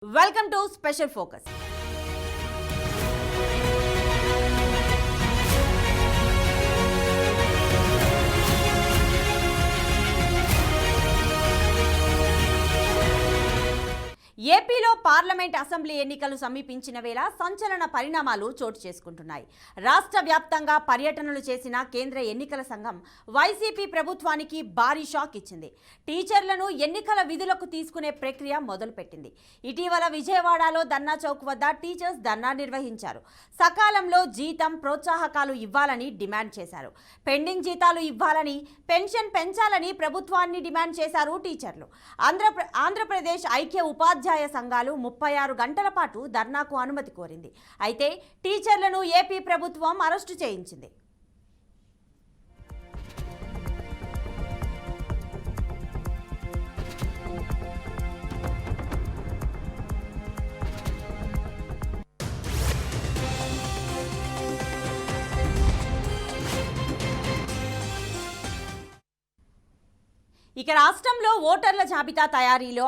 Welcome to Special Focus. ఏపీలో parliament assembly ఎన్నికలు సమీపించిన వేళ సంచలన పరిణామాలు చోటు చేసుకుంటున్నాయి. రాష్ట్ర వ్యాప్తంగా పర్యటనలు చేసిన కేంద్ర ఎన్నికల సంఘం వైసీపీ ప్రభుత్వానికి భారీ షాక్ ఇచ్చింది. టీచర్లను ఎన్నికల విధులకు తీసుకునే ప్రక్రియ మొదలుపెట్టింది. ఇటీవల విజయవాడలో ధర్నా చౌక్ వద్ద టీచర్స్ ధర్నా నిర్వహించారు. సకాలంలో జీతం, ప్రోత్సాహకాలు ఇవ్వాలని డిమాండ్ చేశారు. పెండింగ్ జీతాలు ఇవ్వాలని, పెన్షన్ పెంచాలని ప్రభుత్వాన్ని డిమాండ్ చేశారు టీచర్లు. ఆంధ్రప్రదేశ్ ఐక్య ఉపాధ్యాయ సంఘాలు 36 గంటల పాటు ధర్నాకు అనుమతి కోరింది. అయితే టీచర్లను ఏపీ ప్రభుత్వం అరెస్టు చేయించింది. ఇక రాష్ట్రంలో ఓటర్ల జాబితా తయారీలో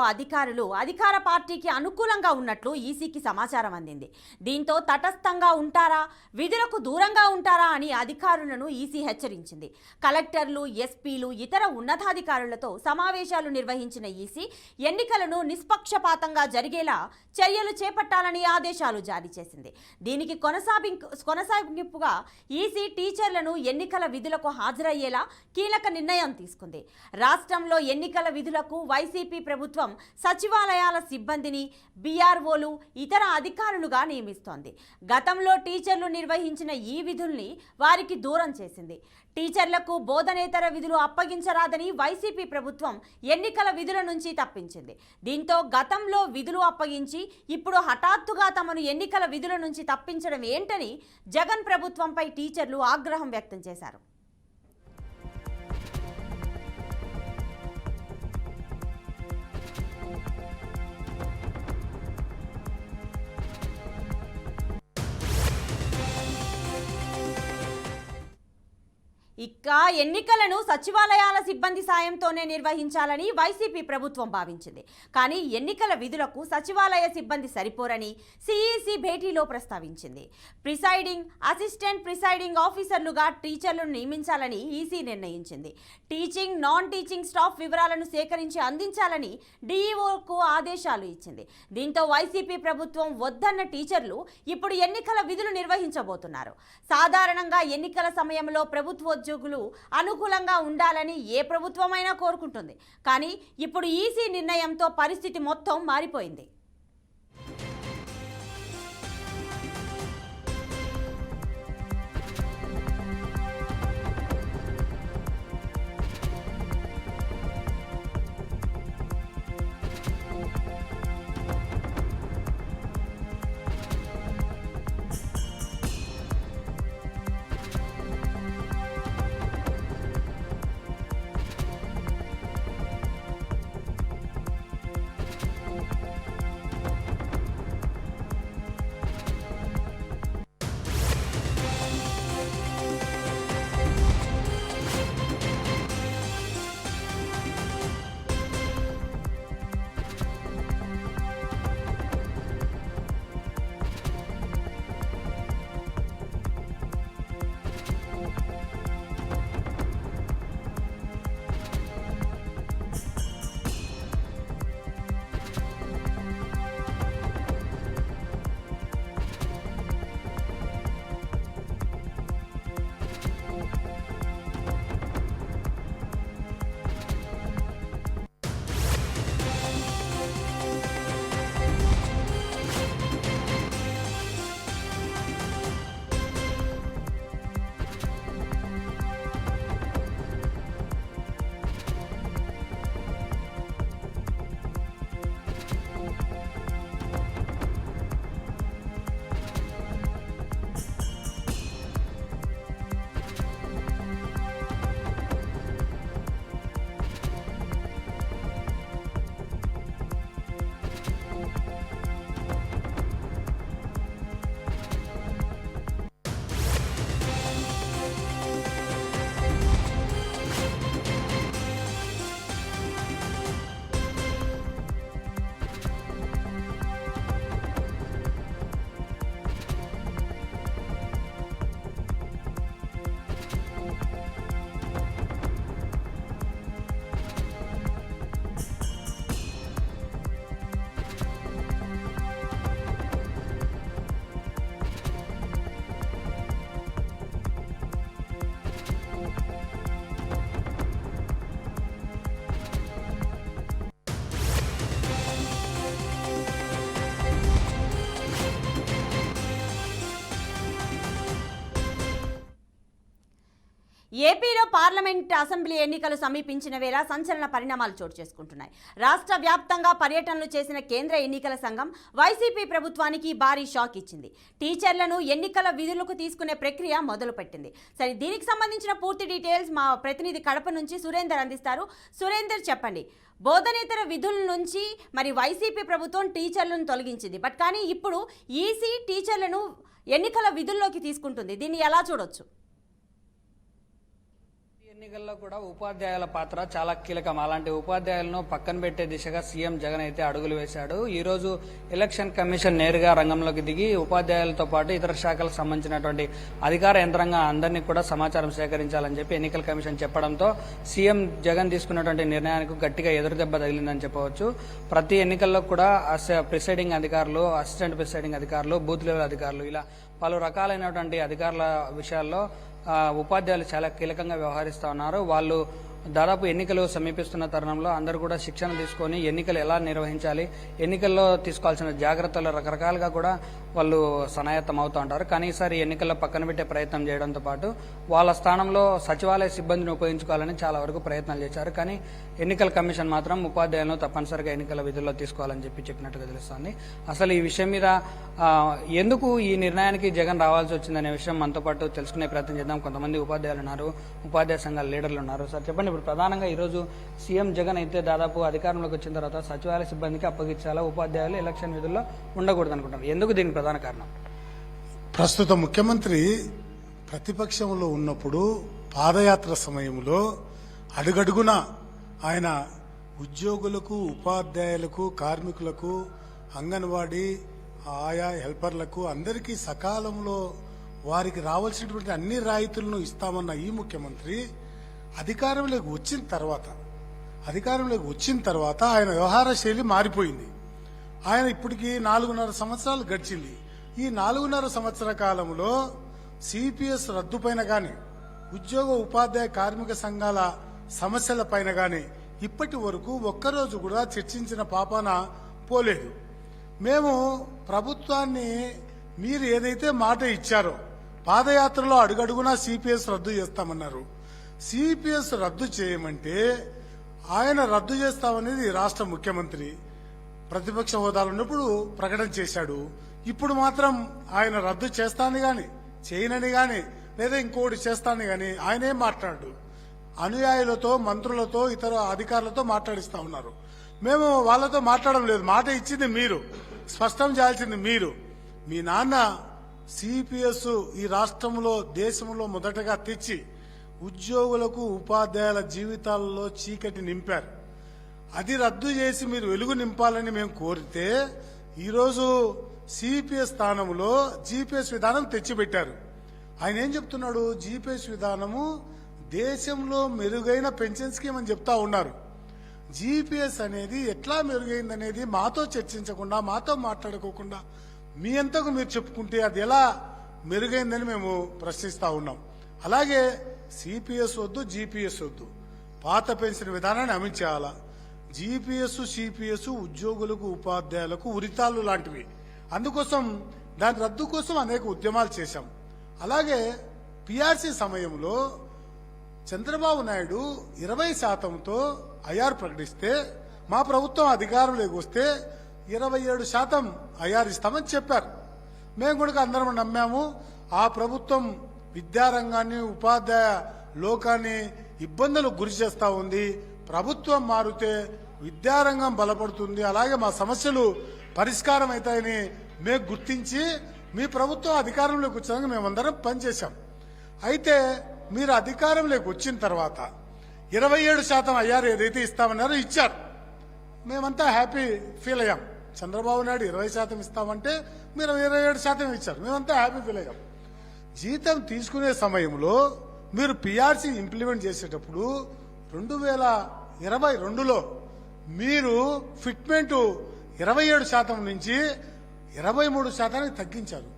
అధికార పార్టీకి అనుకూలంగా ఉన్నట్లు ఈసీకి సమాచారం అందింది. దీంతో తటస్థంగా ఉంటారా, విధులకు దూరంగా ఉంటారా అని అధికారులను ఈసీ హెచ్చరించింది. కలెక్టర్లు, ఎస్పీలు, ఇతర ఉన్నతాధికారులతో సమావేశాలు నిర్వహించిన ఈసీ ఎన్నికలను నిష్పక్షపాతంగా జరిగేలా చర్యలు చేపట్టాలని ఆదేశాలు జారీ చేసింది. దీనికి కొనసాగింపుగా ఈసీ టీచర్లను ఎన్నికల విధులకు హాజరయ్యేలా కీలక నిర్ణయం తీసుకుంది. రాష్ట్రంలో ఎన్నికల విధులకు వైసీపీ ప్రభుత్వం సచివాలయాల సిబ్బందిని, బీఆర్ఓలు, ఇతర అధికారులుగా నియమిస్తోంది. గతంలో టీచర్లు నిర్వహించిన ఈ విధుల్ని వారికి దూరం చేసింది. టీచర్లకు బోధనేతర విధులు అప్పగించరాదని వైసీపీ ప్రభుత్వం ఎన్నికల విధుల నుంచి తప్పించింది. దీంతో గతంలో విధులు అప్పగించి ఇప్పుడు హఠాత్తుగా తమను ఎన్నికల విధుల నుంచి తప్పించడం ఏంటని జగన్ ప్రభుత్వంపై టీచర్లు ఆగ్రహం వ్యక్తం చేశారు. ఇక ఎన్నికలను సచివాలయాల సిబ్బంది సాయంతోనే నిర్వహించాలని వైసీపీ ప్రభుత్వం భావించింది. కానీ ఎన్నికల విధులకు సచివాలయ సిబ్బంది సరిపోరని సిఈసి భేటీలో ప్రస్తావించింది. ప్రిసైడింగ్, అసిస్టెంట్ ప్రిసైడింగ్ ఆఫీసర్లుగా టీచర్లను నియమించాలని ఈసీ నిర్ణయించింది. టీచింగ్, నాన్ టీచింగ్ స్టాఫ్ వివరాలను సేకరించి అందించాలని డీఈఓకు ఆదేశాలు ఇచ్చింది. దీంతో వైసీపీ ప్రభుత్వం వద్దన్న టీచర్లు ఇప్పుడు ఎన్నికల విధులు నిర్వహించబోతున్నారు. సాధారణంగా ఎన్నికల సమయంలో ప్రభుత్వోద్యోగులు అనుకూలంగా ఉండాలని ఏ ప్రభుత్వమైనా కోరుకుంటుంది. కానీ ఇప్పుడు ఈసీ నిర్ణయంతో పరిస్థితి మొత్తం మారిపోయింది. ఏపీలో పార్లమెంట్ అసెంబ్లీ ఎన్నికలు సమీపించిన వేళ సంచలన పరిణామాలు చోటు చేసుకుంటున్నాయి. రాష్ట్ర వ్యాప్తంగా పర్యటనలు చేసిన కేంద్ర ఎన్నికల సంఘం వైసీపీ ప్రభుత్వానికి భారీ షాక్ ఇచ్చింది. టీచర్లను ఎన్నికల విధులకు తీసుకునే ప్రక్రియ మొదలుపెట్టింది. సరే, దీనికి సంబంధించిన పూర్తి డీటెయిల్స్ మా ప్రతినిధి కడప నుంచి సురేందర్ అందిస్తారు. సురేందర్, చెప్పండి. బోధనేతర విధుల నుంచి మరి వైసీపీ ప్రభుత్వం టీచర్లను తొలగించింది. కానీ ఇప్పుడు ఈసీ టీచర్లను ఎన్నికల విధుల్లోకి తీసుకుంటుంది. దీన్ని ఎలా చూడొచ్చు? ఎన్నికల్లో కూడా ఉపాధ్యాయుల పాత్ర చాలా కీలకం. అలాంటి ఉపాధ్యాయులను పక్కన పెట్టే దిశగా సీఎం జగన్ అయితే అడుగులు వేశాడు. ఈ రోజు ఎలక్షన్ కమిషన్ నేరుగా రంగంలోకి దిగి ఉపాధ్యాయులతో పాటు ఇతర శాఖలకు సంబంధించినటువంటి అధికార యంత్రాంగం అందరినీ కూడా సమాచారం సేకరించాలని చెప్పి ఎన్నికల కమిషన్ చెప్పడంతో సీఎం జగన్ తీసుకున్నటువంటి నిర్ణయానికి గట్టిగా ఎదురుదెబ్బ తగిలిందని చెప్పవచ్చు. ప్రతి ఎన్నికల్లో కూడా ప్రిసైడింగ్ అధికారులు, అసిస్టెంట్ ప్రిసైడింగ్ అధికారులు, బూత్ లెవెల్ అధికారులు ఇలా పలు రకాలైనటువంటి అధికారుల విషయాల్లో ఉపాధ్యాయులు చాలా కీలకంగా వ్యవహరిస్తూ ఉన్నారు. వాళ్ళు దాదాపు ఎన్నికలు సమీపిస్తున్న తరుణంలో అందరూ కూడా శిక్షణ తీసుకొని ఎన్నికలు ఎలా నిర్వహించాలి, ఎన్నికల్లో తీసుకోవాల్సిన జాగ్రత్తలు రకరకాలుగా కూడా వాళ్ళు సనాయత్తం అవుతూ ఉంటారు. కానీ ఈసారి ఎన్నికల్లో పక్కన పెట్టే ప్రయత్నం చేయడంతో పాటు వాళ్ళ స్థానంలో సచివాలయ సిబ్బందిని ఉపయోగించుకోవాలని చాలా వరకు ప్రయత్నాలు చేశారు. కానీ ఎన్నికల కమిషన్ మాత్రం ఉపాధ్యాయులను తప్పనిసరిగా ఎన్నికల విధుల్లో తీసుకోవాలని చెప్పినట్టుగా తెలుస్తోంది. అసలు ఈ విషయం మీద ఎందుకు ఈ నిర్ణయానికి జగన్ రావాల్సి వచ్చిందనే విషయం మనతో పాటు తెలుసుకునే ప్రయత్నం చేద్దాం. కొంతమంది ఉపాధ్యాయులు ఉన్నారు, ఉపాధ్యాయ సంఘాల లీడర్లు ఉన్నారు. సార్ చెప్పండి, ఇప్పుడు ప్రధానంగా ఈరోజు సీఎం జగన్ అయితే దాదాపు అధికారంలోకి వచ్చిన తర్వాత సచివాలయ సిబ్బందికి అప్పగించాలా, ఉపాధ్యాయులు ఎలక్షన్ విధుల్లో ఉండకూడదు అనుకుంటారు. ఎందుకు దీనికి ప్రధాన కారణం? ప్రస్తుత ముఖ్యమంత్రి ప్రతిపక్షంలో ఉన్నప్పుడు పాదయాత్ర సమయంలో అడుగడుగున ఆయన ఉద్యోగులకు, ఉపాధ్యాయులకు, కార్మికులకు, అంగన్వాడీ ఆయా హెల్పర్లకు అందరికీ సకాలంలో వారికి రావాల్సినటువంటి అన్ని రాయితీలను ఇస్తామన్న ఈ ముఖ్యమంత్రి అధికారంలోకి వచ్చిన తర్వాత ఆయన వ్యవహార శైలి మారిపోయింది. ఆయన ఇప్పటికి 4.5 సంవత్సరాలు గడిచింది. ఈ 4.5 సంవత్సర కాలంలో సిపిఎస్ రద్దుపైన గాని, ఉద్యోగ ఉపాధ్యాయ కార్మిక సంఘాల సమస్యల పైన గాని ఇప్పటి వరకు ఒక్కరోజు కూడా చర్చించిన పాపాన పోలేదు. మేము ప్రభుత్వాన్ని మీరు ఏదైతే మాట ఇచ్చారో పాదయాత్రలో అడుగడుగునా సిపిఎస్ రద్దు చేస్తామన్నారు. సిపిఎస్ రద్దు చేయమంటే ఆయన రద్దు చేస్తామనేది రాష్ట్ర ముఖ్యమంత్రి ప్రతిపక్ష హోదాలో ఉన్నప్పుడు ప్రకటన చేశాడు. ఇప్పుడు మాత్రం ఆయన రద్దు చేస్తానని గాని, చేయనని గాని, లేదా ఇంకోటి చేస్తానని గాని ఆయన ఏం మాట్లాడు. అనుయాయులతో, మంత్రులతో, ఇతర అధికారులతో మాట్లాడిస్తా ఉన్నారు. మేము వాళ్ళతో మాట్లాడడం లేదు. మాట ఇచ్చింది మీరు, స్పష్టం చేయాల్సింది మీరు. మీ నాన్న సిపిఎస్ ఈ రాష్ట్రంలో, దేశంలో మొదటగా తెచ్చి ఉద్యోగులకు, ఉపాధ్యాయుల జీవితాలలో చీకటి నింపారు. అది రద్దు చేసి మీరు వెలుగు నింపాలని మేము కోరితే ఈరోజు సిపిఎస్ స్థానంలో జీపీఎస్ విధానం తెచ్చిపెట్టారు. ఆయన ఏం చెప్తున్నాడు? జీపీఎస్ విధానము దేశంలో మెరుగైన పెన్షన్ స్కీమ్ అని చెప్తా ఉన్నారు. జీపీఎస్ అనేది ఎట్లా మెరుగైందనేది మాతో చర్చించకుండా, మాతో మాట్లాడుకోకుండా మీ అంతకు మీరు చెప్పుకుంటే అది ఎలా మెరుగైందని మేము ప్రశ్నిస్తా ఉన్నాం. అలాగే సిపిఎస్ వద్దు, జీపీఎస్ వద్దు, పాత పెన్షన్ విధానాన్ని అమలు చేయాలా. జీపీఎస్, సిపిఎస్ ఉద్యోగులకు, ఉపాధ్యాయులకు ఉరితాళ్లు లాంటివి. అందుకోసం దాని రద్దు కోసం అనేక ఉద్యమాలు చేశాం. అలాగే పిఆర్సీ సమయంలో చంద్రబాబు నాయుడు 20%తో ఐఆర్ ప్రకటిస్తే మా ప్రభుత్వం అధికారంలోకి వస్తే 27% ఐఆర్ ఇస్తామని చెప్పారు. మేము కూడా అందరం నమ్మాము. ఆ ప్రభుత్వం విద్యారంగాన్ని, ఉపాధ్యాయ లోకాన్ని ఇబ్బందులకు గురి చేస్తా ఉంది. ప్రభుత్వం మారితే విద్యారంగం బలపడుతుంది, అలాగే మా సమస్యలు పరిష్కారం అవుతాయని మేము గుర్తించి మీ ప్రభుత్వం అధికారంలోకి వచ్చాక మేమందరం పనిచేశాం. అయితే మీరు అధికారంలోకి వచ్చిన తర్వాత 27% ఐఆర్ ఏదైతే ఇస్తామన్నారో ఇచ్చారు. మేమంతా హ్యాపీ ఫీల్ అయ్యాం. చంద్రబాబు నాయుడు 20% ఇస్తామంటే మీరు 27% ఇచ్చారు. మేమంతా హ్యాపీ ఫీల్ అయ్యాం. జీతం తీసుకునే సమయంలో మీరు పిఆర్సీ ఇంప్లిమెంట్ చేసేటప్పుడు 2022లో మీరు ఫిట్మెంట్ 27% నుంచి 23% తగ్గించారు.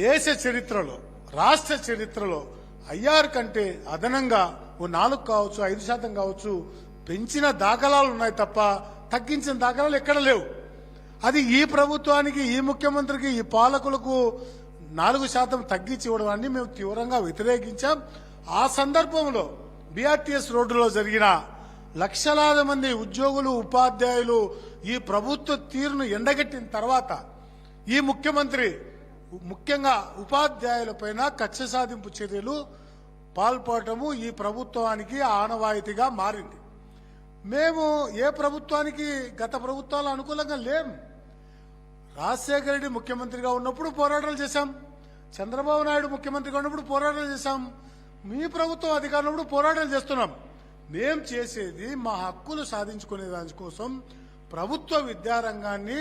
దేశ చరిత్రలో, రాష్ట్ర చరిత్రలో ఐఆర్ కంటే అదనంగా 4 కావచ్చు, 5% కావచ్చు పెంచిన దాఖలాలు ఉన్నాయి తప్ప తగ్గించిన దాఖలాలు ఎక్కడ లేవు. అది ఈ ప్రభుత్వానికి, ఈ ముఖ్యమంత్రికి, ఈ పాలకులకు 4% తగ్గించి ఇవ్వడాన్ని మేము తీవ్రంగా వ్యతిరేకించాం. ఆ సందర్భంలో బిఆర్టీఎస్ రోడ్డులో జరిగిన లక్షలాది మంది ఉద్యోగులు ఉపాధ్యాయులు ఈ ప్రభుత్వ తీరును ఎండగట్టిన తర్వాత ఈ ముఖ్యమంత్రి ముఖ్యంగా ఉపాధ్యాయులపైన కక్ష సాధింపు చర్యలు పాల్పడటము ఈ ప్రభుత్వానికి ఆనవాయితీగా మారింది. మేము ఏ ప్రభుత్వానికి గత ప్రభుత్వాలు అనుకూలంగా లేం. రాజశేఖర రెడ్డి ముఖ్యమంత్రిగా ఉన్నప్పుడు పోరాటాలు చేశాం, చంద్రబాబు నాయుడు ముఖ్యమంత్రిగా ఉన్నప్పుడు పోరాటాలు చేశాం, మీ ప్రభుత్వం అధికారంలో ఉన్నప్పుడు పోరాటాలు చేస్తున్నాం. మేం చేసేది మా హక్కులు సాధించుకునే దానికోసం ప్రభుత్వ విద్యారంగాన్ని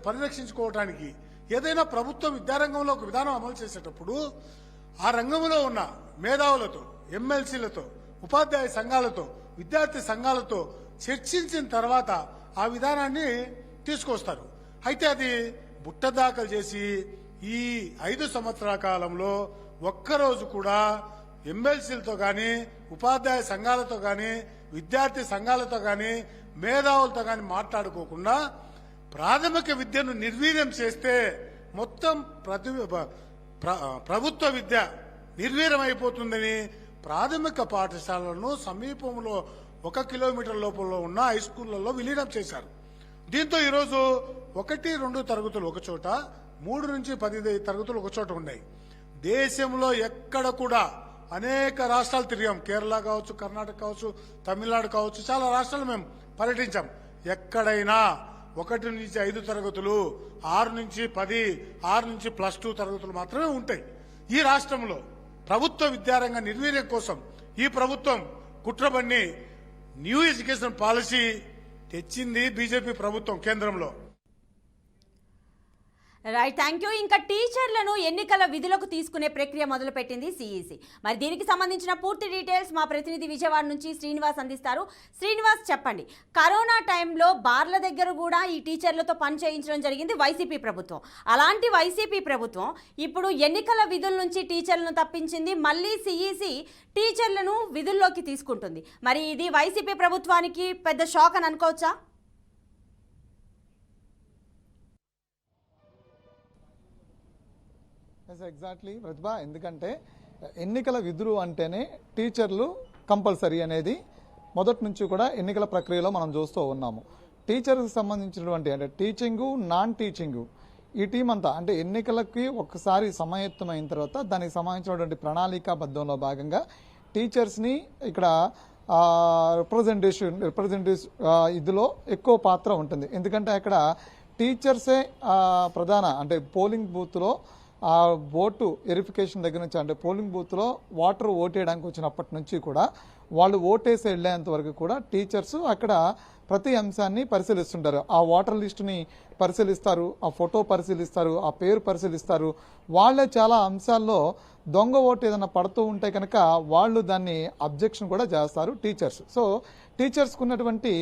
పరిరక్షించుకోవడానికి. ఏదైనా ప్రభుత్వ విద్యారంగంలో ఒక విధానం అమలు చేసేటప్పుడు ఆ రంగంలో ఉన్న మేధావులతో, ఎమ్మెల్సీలతో, ఉపాధ్యాయ సంఘాలతో, విద్యార్థి సంఘాలతో చర్చించిన తర్వాత ఆ విధానాన్ని తీసుకొస్తారు. అయితే అది బుట్ట దాఖలు చేసి ఈ 5 సంవత్సరాల కాలంలో ఒక్కరోజు కూడా ఎమ్మెల్సీలతో కానీ, ఉపాధ్యాయ సంఘాలతో కానీ, విద్యార్థి సంఘాలతో కానీ, మేధావులతో కానీ మాట్లాడుకోకుండా ప్రాథమిక విద్యను నిర్వీర్యం చేస్తే మొత్తం ప్రభుత్వ విద్య నిర్వీర్యం అయిపోతుందని ప్రాథమిక పాఠశాలలను సమీపంలో 1 కిలోమీటర్ లోపల ఉన్న హై స్కూళ్లలో విలీనం చేశారు. దీంతో ఈరోజు 1-2 తరగతులు ఒక చోట, 3 నుంచి 10 తరగతులు ఒక చోట ఉన్నాయి. దేశంలో ఎక్కడ కూడా అనేక రాష్ట్రాలు తిరిగాం. కేరళ కావచ్చు, కర్ణాటక కావచ్చు, తమిళనాడు కావచ్చు, చాలా రాష్ట్రాలు మేము పర్యటించాం. ఎక్కడైనా 1 నుంచి 5 తరగతులు, 6 నుంచి 10, 6 నుంచి +2 తరగతులు మాత్రమే ఉంటాయి. ఈ రాష్ట్రంలో ప్రభుత్వ విద్యారంగ నిర్వీర్యం కోసం ఈ ప్రభుత్వం కుట్రబన్ని న్యూ ఎడ్యుకేషన్ పాలసీ తెచ్చింది బీజేపీ ప్రభుత్వం కేంద్రంలో. Right, thank you. ఇంకా టీచర్లను ఎన్నికల విధులకు తీసుకునే ప్రక్రియ మొదలుపెట్టింది సిఈసి. మరి దీనికి సంబంధించిన పూర్తి డీటెయిల్స్ మా ప్రతినిధి విజయవాడ నుంచి శ్రీనివాస్ అందిస్తారు. శ్రీనివాస్, చెప్పండి. కరోనా టైంలో బార్ల దగ్గర కూడా ఈ టీచర్లతో పని చేయించడం జరిగింది వైసీపీ ప్రభుత్వం. అలాంటి వైసీపీ ప్రభుత్వం ఇప్పుడు ఎన్నికల విధుల నుంచి టీచర్లను తప్పించింది. మళ్ళీ సిఈసి టీచర్లను విధుల్లోకి తీసుకుంటుంది. మరి ఇది వైసీపీ ప్రభుత్వానికి పెద్ద షాక్ అని అనుకోవచ్చా? ఎగ్జాక్ట్లీ ప్రతిభ, ఎందుకంటే ఎన్నికల విధులు అంటేనే టీచర్లు కంపల్సరీ అనేది మొదటి నుంచి కూడా ఎన్నికల ప్రక్రియలో మనం చూస్తూ ఉన్నాము. టీచర్కి సంబంధించినటువంటి అంటే టీచింగు, నాన్ టీచింగు, ఈ టీం అంతా అంటే ఎన్నికలకి ఒకసారి సమాయత్తమైన తర్వాత దానికి సంబంధించినటువంటి ప్రణాళికాబద్ధంలో భాగంగా టీచర్స్ని ఇక్కడ రిప్రజెంటేటివ్ ఇదిలో ఎక్కువ పాత్ర ఉంటుంది. ఎందుకంటే అక్కడ టీచర్సే ప్రధాన అంటే పోలింగ్ బూత్లో ఆ ఓటు వెరిఫికేషన్ దగ్గర నుంచి అంటే పోలింగ్ బూత్లో ఓటేయడానికి వచ్చినప్పటి నుంచి కూడా వాళ్ళు ఓటేసి వెళ్ళేంత వరకు కూడా టీచర్స్ అక్కడ ప్రతి అంశాన్ని పరిశీలిస్తుంటారు. ఆ ఓటర్ లిస్టుని పరిశీలిస్తారు, ఆ ఫోటో పరిశీలిస్తారు, ఆ పేరు పరిశీలిస్తారు. వాళ్ళే చాలా అంశాల్లో దొంగ ఓటు ఏదైనా పడుతూ ఉంటే కనుక వాళ్ళు దాన్ని అబ్జెక్షన్ కూడా చేస్తారు టీచర్స్. సో టీచర్స్కి ఉన్నటువంటి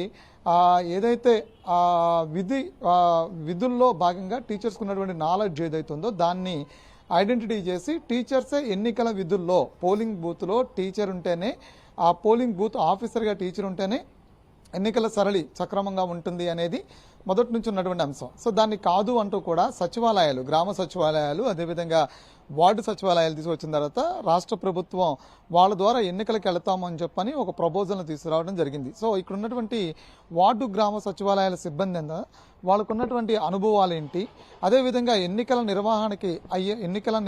ఏదైతే విధుల్లో భాగంగా టీచర్స్కి ఉన్నటువంటి నాలెడ్జ్ ఏదైతే ఉందో దాన్ని ఐడెంటిటీ చేసి టీచర్సే ఎన్నికల విధుల్లో పోలింగ్ బూత్లో టీచర్ ఉంటేనే, ఆ పోలింగ్ బూత్ ఆఫీసర్గా టీచర్ ఉంటేనే ఎన్నికల సరళి సక్రమంగా ఉంటుంది అనేది మొదటి నుంచి ఉన్నటువంటి అంశం. సో దాన్ని కాదు అంటూ కూడా సచివాలయాలు, గ్రామ సచివాలయాలు, అదేవిధంగా వార్డు సచివాలయాలు తీసుకొచ్చిన తర్వాత రాష్ట్ర ప్రభుత్వం వాళ్ళ ద్వారా ఎన్నికలకు వెళతాము అని చెప్పని ఒక ప్రపోజల్ను తీసుకురావడం జరిగింది. సో ఇక్కడ ఉన్నటువంటి వార్డు గ్రామ సచివాలయాల సిబ్బంది ఎంత, వాళ్ళకు ఉన్నటువంటి అనుభవాలు ఏంటి, అదేవిధంగా ఎన్నికల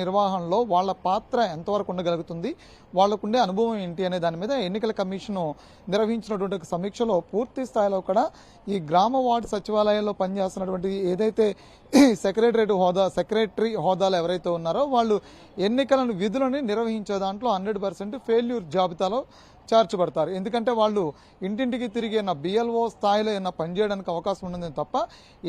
నిర్వహణలో వాళ్ళ పాత్ర ఎంతవరకు ఉండగలుగుతుంది, వాళ్ళకుండే అనుభవం ఏంటి అనే దాని మీద ఎన్నికల కమిషన్ నిర్వహించినటువంటి సమీక్షలో పూర్తి స్థాయిలో కూడా ఈ గ్రామ వార్డు సచివాలయాల్లో పనిచేస్తున్నటువంటి ఏదైతే సెక్రటరీ హోదాలో ఎవరైతే ఉన్నారో వాళ్ళు ఎన్నికలను విధులను నిర్వహించే దాంట్లో 100% ఫెయిల్యూర్ జాబితాలో చేర్చబడతారు. ఎందుకంటే వాళ్ళు ఇంటింటికి తిరిగి బిఎల్ఓ స్థాయిలో పనిచేయడానికి అవకాశం ఉంటుంది తప్ప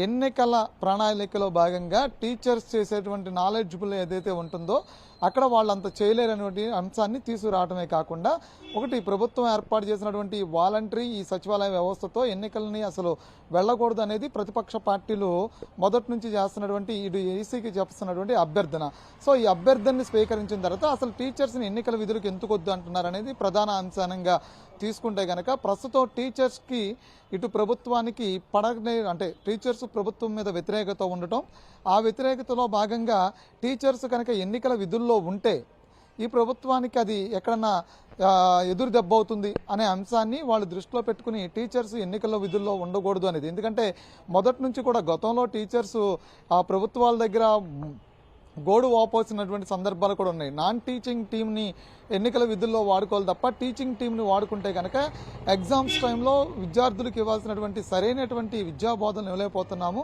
ఎన్నికల ప్రణాళికలో భాగంగా టీచర్స్ చేసేటువంటి నాలెడ్జబుల్ ఏదైతే ఉంటుందో అక్కడ వాళ్ళంత చేయలేరనేటువంటి అంశాన్ని తీసుకురావడమే కాకుండా ఒకటి ప్రభుత్వం ఏర్పాటు చేసినటువంటి వాలంటరీ ఈ సచివాలయ వ్యవస్థతో ఎన్నికలని అసలు వెళ్ళకూడదు అనేది ప్రతిపక్ష పార్టీలు మొదటి నుంచి చేస్తున్నటువంటి ఇటు ఏసీకి చేస్తున్నటువంటి అభ్యర్థన. సో ఈ అభ్యర్థనని స్వీకరించిన తర్వాత అసలు టీచర్స్ని ఎన్నికల విధులకు ఎందుకు వద్దు అంటున్నారు అనేది ప్రధాన అంశంగా తీసుకుంటే కనుక ప్రస్తుతం టీచర్స్కి ఇటు ప్రభుత్వానికి అంటే టీచర్స్ ప్రభుత్వం మీద వ్యతిరేకత ఉండటం, ఆ వ్యతిరేకతలో భాగంగా టీచర్స్ కనుక ఎన్నికల విధుల్లో ఉంటే ఈ ప్రభుత్వానికి అది ఎక్కడన్నా ఎదురు దెబ్బ అవుతుంది అనే అంశాన్ని వాళ్ళు దృష్టిలో పెట్టుకుని టీచర్స్ ఎన్నికల విధుల్లో ఉండకూడదు అనేది. ఎందుకంటే మొదటి నుంచి కూడా గతంలో టీచర్స్ ఆ ప్రభుత్వాల దగ్గర గోడు వాపోసినటువంటి సందర్భాలు కూడా ఉన్నాయి. నాన్ టీచింగ్ టీంని ఎన్నికల విధుల్లో వాడుకోవాలి తప్ప టీచింగ్ టీంని వాడుకుంటే కనుక ఎగ్జామ్స్ టైంలో విద్యార్థులకు ఇవ్వాల్సినటువంటి సరైనటువంటి విద్యాబోధనలు ఇవ్వలేకపోతున్నాము.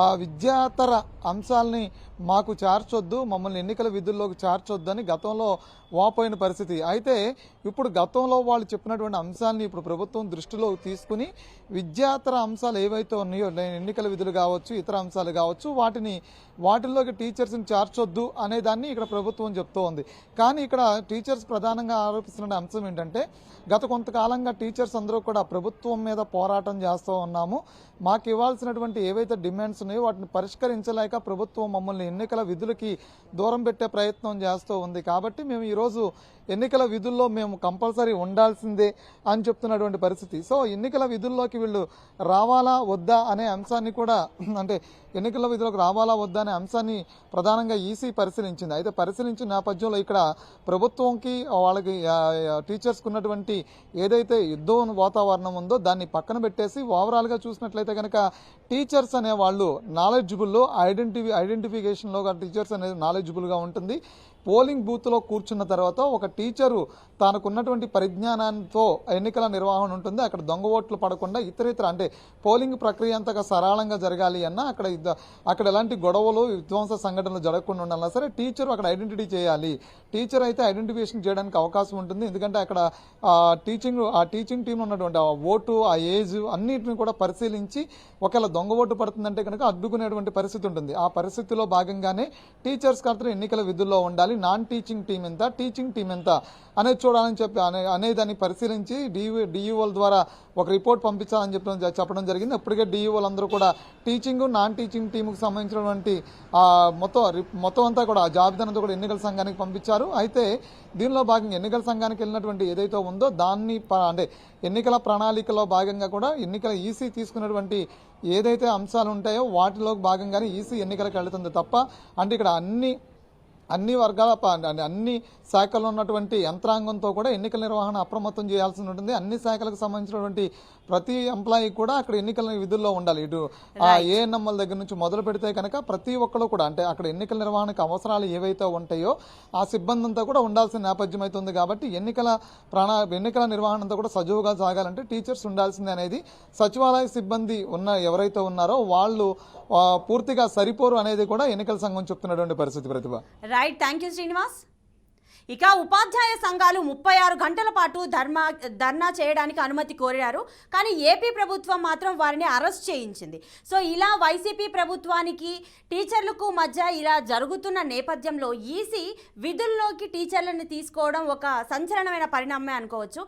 ఆ విద్యాతర అంశాలని మాకు చేర్చొద్దు, మమ్మల్ని ఎన్నికల విధుల్లోకి చేర్చొద్దు అని గతంలో వాపోయిన పరిస్థితి. అయితే ఇప్పుడు గతంలో వాళ్ళు చెప్పినటువంటి అంశాలని ఇప్పుడు ప్రభుత్వం దృష్టిలో తీసుకుని విద్యాతర అంశాలు ఏవైతే ఉన్నాయో ఎన్నికల విధులు కావచ్చు, ఇతర అంశాలు కావచ్చు, వాటిల్లోకి టీచర్స్ని చేర్చొద్దు అనే దాన్ని ఇక్కడ ప్రభుత్వం చెప్తూ ఉంది. కానీ ఇక్కడ టీచర్స్ ప్రధానంగా ఆరోపిస్తున్న అంశం ఏంటంటే గత కొంతకాలంగా టీచర్స్ అందరూ కూడా ప్రభుత్వం మీద పోరాటం చేస్తూ ఉన్నాము, మాకు ఇవ్వాల్సినటువంటి ఏవైతే డిమాండ్స్ ఉన్నాయో వాటిని పరిష్కరించలేక ప్రభుత్వం మమ్మల్ని ఎన్నికల విధులకి దూరం పెట్టే ప్రయత్నం చేస్తూ ఉంది. కాబట్టి మేము ఈరోజు ఎన్నికల విధుల్లో మేము కంపల్సరీ ఉండాల్సిందే అని చెప్తున్నటువంటి పరిస్థితి. సో ఎన్నికల విధుల్లోకి వీళ్ళు రావాలా వద్దా అనే అంశాన్ని కూడా అంటే ఎన్నికల విధులకు రావాలా వద్దా అనే అంశాన్ని ప్రధానంగా ఈసీ పరిశీలించింది. అయితే పరిశీలించిన నేపథ్యంలో ఇక్కడ ప్రభుత్వంకి వాళ్ళకి టీచర్స్కి ఉన్నటువంటి ఏదైతే యుద్ధం వాతావరణం ఉందో దాన్ని పక్కన పెట్టేసి ఓవరాల్గా చూసినట్లయితే కనుక టీచర్స్ అనే వాళ్ళు నాలెడ్జబుల్లో ఐడెంటిఫికేషన్లో టీచర్స్ అనేది నాలెడ్జబుల్గా ఉంటుంది. పోలింగ్ బూత్లో కూర్చున్న తర్వాత ఒక టీచరు తనకున్నటువంటి పరిజ్ఞానంతో ఎన్నికల నిర్వహణ ఉంటుంది. అక్కడ దొంగ ఓట్లు పడకుండా ఇతర అంటే పోలింగ్ ప్రక్రియ అంతగా సరళంగా జరగాలి అన్నా అక్కడ ఎలాంటి గొడవలు విధ్వంస సంఘటనలు జరగకుండా ఉండాలన్నా సరే టీచర్ అక్కడ ఐడెంటిటీ చేయాలి. టీచర్ అయితే ఐడెంటిఫికేషన్ చేయడానికి అవకాశం ఉంటుంది. ఎందుకంటే అక్కడ టీచింగ్ టీంలో ఉన్నటువంటి ఆ ఓటు, ఆ ఏజ్ అన్నిటిని కూడా పరిశీలించి ఒకవేళ దొంగ ఓటు పడుతుందంటే కనుక అడ్డుకునేటువంటి పరిస్థితి ఉంటుంది. ఆ పరిస్థితిలో భాగంగానే టీచర్స్ మాత్రం ఎన్నికల విధుల్లో ఉండాలి. నాన్ టీచింగ్ టీం ఎంత, టీచింగ్ టీం ఎంత అనేది చూడాలని చెప్పి అనేదాన్ని పరిశీలించి డిఈఓల ద్వారా ఒక రిపోర్ట్ పంపించాలని చెప్పడం జరిగింది. అప్పటికే డిఈఓలు అందరూ కూడా టీచింగ్, నాన్ టీచింగ్ టీంకి సంబంధించినటువంటి మొత్తం అంతా కూడా జాబితానంతా కూడా ఎన్నికల సంఘానికి పంపించారు. అయితే దీనిలో భాగంగా ఎన్నికల సంఘానికి వెళ్ళినటువంటి ఏదైతే ఉందో దాన్ని అంటే ఎన్నికల ప్రణాళికలో భాగంగా కూడా ఎన్నికల ఈసీ తీసుకున్నటువంటి ఏదైతే అంశాలు ఉంటాయో వాటిలో భాగంగానే ఈసీ ఎన్నికలకు వెళుతుంది తప్ప అంటే ఇక్కడ అన్ని వర్గాల అన్ని శాఖల్లో ఉన్నటువంటి యంత్రాంగంతో కూడా ఎన్నికల నిర్వహణ అప్రమత్తం చేయాల్సి ఉంటుంది. అన్ని శాఖలకు సంబంధించినటువంటి ప్రతి ఎంప్లాయీ కూడా అక్కడ ఎన్నికల విధుల్లో ఉండాలి. ఇటు ఏఎన్ఎంఎల్ దగ్గర నుంచి మొదలు పెడితే కనుక ప్రతి ఒక్కరు కూడా అంటే అక్కడ ఎన్నికల నిర్వహణకు అవసరాలు ఏవైతే ఉంటాయో ఆ సిబ్బంది అంతా కూడా ఉండాల్సిన నేపథ్యం అయితే ఉంది. కాబట్టి ఎన్నికల నిర్వహణ అంతా కూడా సజావుగా సాగాలంటే టీచర్స్ ఉండాల్సిందే అనేది సచివాలయ సిబ్బంది ఎవరైతే ఉన్నారో వాళ్ళు పూర్తిగా సరిపోరు అనేది కూడా ఎన్నికల సంఘం చెప్తున్నటువంటి పరిస్థితి. ప్రతిభ రైట్, థ్యాంక్ యూ శ్రీనివాస్. ఇక ఉపాధ్యాయ సంఘాలు 36 గంటల పాటు ధర్నా చేయడానికి అనుమతి కోరారు. కానీ ఏపీ ప్రభుత్వం మాత్రం వారిని అరెస్ట్ చేయించింది. సో ఇలా వైసీపీ ప్రభుత్వానికి టీచర్లకు మధ్య ఇలా జరుగుతున్న నేపథ్యంలో ఈసీ విధుల్లోకి టీచర్లను తీసుకోవడం ఒక సంచలనమైన పరిణామమే అనుకోవచ్చు.